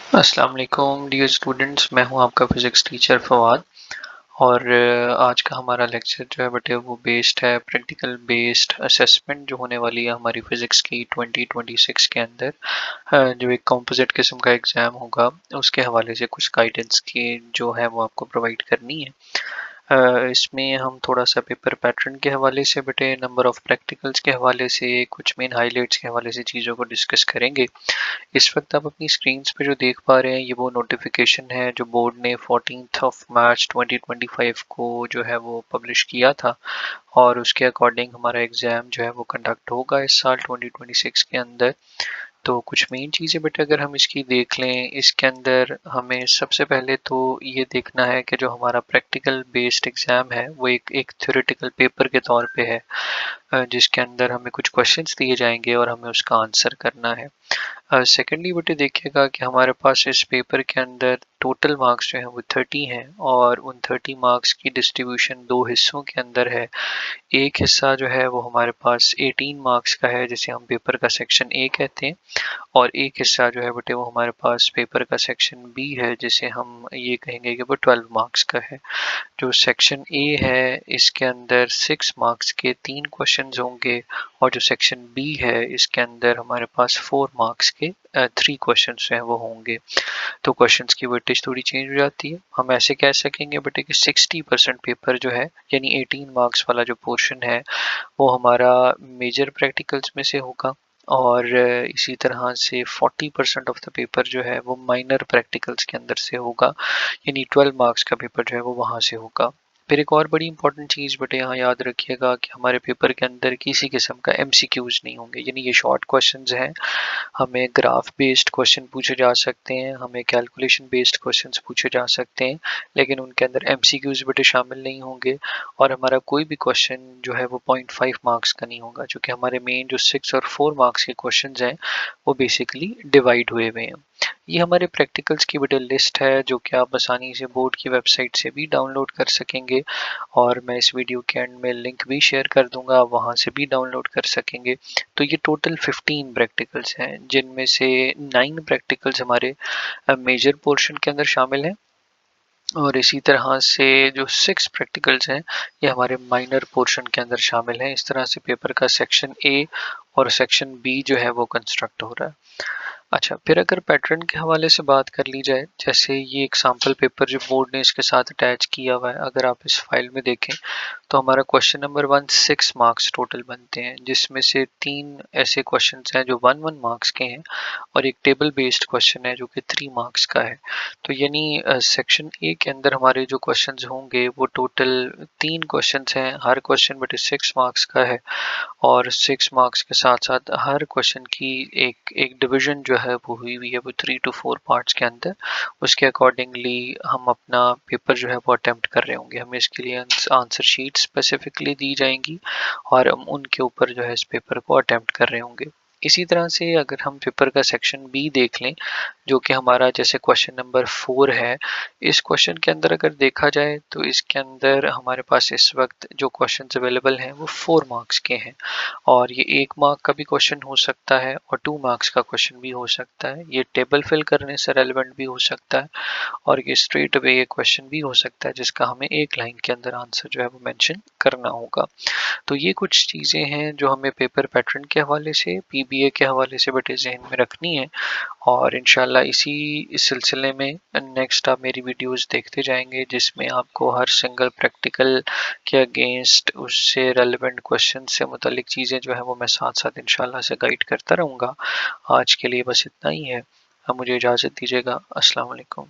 अस्सलाम वालेकुम dear students, मैं हूं आपका फिज़िक्स टीचर फवाद। और आज का हमारा लेक्चर जो है बेटे वो बेस्ड है प्रैक्टिकल बेस्ड असेसमेंट जो होने वाली है हमारी फिज़िक्स की 2026 के अंदर। जो एक कंपोजिट किस्म का एग्ज़ाम होगा उसके हवाले से कुछ गाइडेंस की जो है वो आपको प्रोवाइड करनी है। इसमें हम थोड़ा-सा पेपर पैटर्न के हवाले से बेटे, नंबर ऑफ प्रैक्टिकल्स के हवाले से, कुछ मेन हाइलाइट्स के हवाले से चीज़ों को डिस्कस करेंगे। इस वक्त आप अपनी स्क्रीन्स पे जो देख पा रहे हैं ये वो नोटिफिकेशन है जो बोर्ड ने 14th ऑफ मार्च 2025 को जो है वो पब्लिश किया था। और उसके अकॉर्डिंग हमारा एग्ज़ाम जो है वो कंडक्ट होगा इस साल 2026 के अंदर। तो कुछ मेन चीज़ें बेटा अगर हम इसकी देख लें, इसके अंदर हमें सबसे पहले तो ये देखना है कि जो हमारा प्रैक्टिकल बेस्ड एग्ज़ाम है वो एक थ्योरेटिकल पेपर के तौर पे है, जिसके अंदर हमें कुछ क्वेश्चंस दिए जाएंगे और हमें उसका आंसर करना है। सेकेंडली बेटे देखिएगा कि हमारे पास इस पेपर के अंदर टोटल मार्क्स जो हैं वो 30 हैं और उन 30 मार्क्स की डिस्ट्रीब्यूशन दो हिस्सों के अंदर है। एक हिस्सा जो है वो हमारे पास 18 मार्क्स का है जिसे हम पेपर का सेक्शन ए कहते हैं, और एक हिस्सा जो है बेटे वो हमारे पास पेपर का सेक्शन बी है जिसे हम ये कहेंगे कि वो 12 मार्क्स का है। जो सेक्शन ए है इसके अंदर 6 मार्क्स के 3 क्वेश्चंस होंगे, और जो सेक्शन बी है इसके अंदर हमारे पास 4 मार्क्स के 3 क्वेश्चंस हैं वो होंगे। तो क्वेश्चंस की वेटेज थोड़ी चेंज हो जाती है। हम ऐसे कह सकेंगे बेटे कि 60% पेपर जो है यानी 18 मार्क्स वाला जो पोर्शन है वो हमारा मेजर प्रैक्टिकल्स में से होगा, और इसी तरह से 40% ऑफ द पेपर जो है वो माइनर प्रैक्टिकल्स के अंदर से होगा, यानी 12 मार्क्स का पेपर जो है वो वहाँ से होगा। फिर एक और बड़ी इंपॉर्टेंट चीज़ बेटे यहाँ याद रखिएगा कि हमारे पेपर के अंदर किसी किस्म का एमसीक्यूज नहीं होंगे, यानी ये शॉर्ट क्वेश्चंस हैं। हमें ग्राफ बेस्ड क्वेश्चन पूछे जा सकते हैं, हमें कैलकुलेशन बेस्ड क्वेश्चंस पूछे जा सकते हैं, लेकिन उनके अंदर एमसीक्यूज बेटे शामिल नहीं होंगे। और हमारा कोई भी क्वेश्चन जो है वो 0.5 मार्क्स का नहीं होगा, क्योंकि हमारे मेन जो 6 और 4 मार्क्स के क्वेश्चंस हैं वो बेसिकली डिवाइड हुए हुए हैं। ये हमारे प्रैक्टिकल्स की बेटे लिस्ट है जो कि आप आसानी से बोर्ड की वेबसाइट से भी डाउनलोड कर सकेंगे, और मैं इस वीडियो के एंड में लिंक भी शेयर कर दूंगा, आप वहाँ से भी डाउनलोड कर सकेंगे। तो ये टोटल 15 प्रैक्टिकल्स हैं जिनमें से 9 प्रैक्टिकल्स हमारे मेजर पोर्शन के अंदर शामिल हैं, और इसी तरह से जो 6 प्रैक्टिकल्स हैं ये हमारे माइनर पोर्शन के अंदर शामिल हैं। इस तरह से पेपर का सेक्शन ए और सेक्शन बी जो है वो कंस्ट्रक्ट हो रहा है। अच्छा, फिर अगर पैटर्न के हवाले से बात कर ली जाए, जैसे ये एग्जाम्पल पेपर जो बोर्ड ने इसके साथ अटैच किया हुआ है, अगर आप इस फाइल में देखें तो हमारा क्वेश्चन नंबर 1 6 मार्क्स टोटल बनते हैं, जिसमें से 3 ऐसे क्वेश्चंस हैं जो 1 मार्क्स के हैं, और एक टेबल बेस्ड क्वेश्चन है जो कि 3 मार्क्स का है। तो यानी सेक्शन ए के अंदर हमारे जो क्वेश्चंस होंगे वो टोटल 3 क्वेश्चंस हैं, हर क्वेश्चन बटे 6 मार्क्स का है, और 6 मार्क्स के साथ साथ हर क्वेश्चन की एक एक डिवीजन जो है वो हुई हुई है वो 3 to 4 पार्ट्स के अंदर। उसके अकॉर्डिंगली हम अपना पेपर जो है वो अटेम्प्ट कर रहे होंगे, हमें इसके लिए आंसर शीट स्पेसिफिकली दी जाएंगी और हम उनके ऊपर जो है इस पेपर को अटेम्प्ट कर रहे होंगे। इसी तरह से अगर हम पेपर का सेक्शन बी देख लें, जो कि हमारा जैसे क्वेश्चन नंबर 4 है, इस क्वेश्चन के अंदर अगर देखा जाए तो इसके अंदर हमारे पास इस वक्त जो क्वेश्चंस अवेलेबल हैं वो 4 मार्क्स के हैं, और ये 1 मार्क का भी क्वेश्चन हो सकता है और 2 मार्क्स का क्वेश्चन भी हो सकता है। ये टेबल फिल करने से रेलेवेंट भी हो सकता है, और ये स्ट्रेट अवे ये क्वेश्चन भी हो सकता है जिसका हमें एक लाइन के अंदर आंसर जो है वो मेंशन करना होगा। तो ये कुछ चीज़ें हैं जो हमें पेपर पैटर्न के हवाले से, पीबीए के हवाले से बेटे ज़हन में रखनी है, और इंशाल्लाह इसी इस सिलसिले में नेक्स्ट आप मेरी वीडियोस देखते जाएंगे जिसमें आपको हर सिंगल प्रैक्टिकल के अगेंस्ट उससे रेलेवेंट क्वेश्चन से मुतालिक चीज़ें जो है वो मैं साथ साथ इंशाल्लाह से गाइड करता रहूँगा। आज के लिए बस इतना ही है, अब मुझे इजाज़त दीजिएगा। अस्सलाम वालेकुम।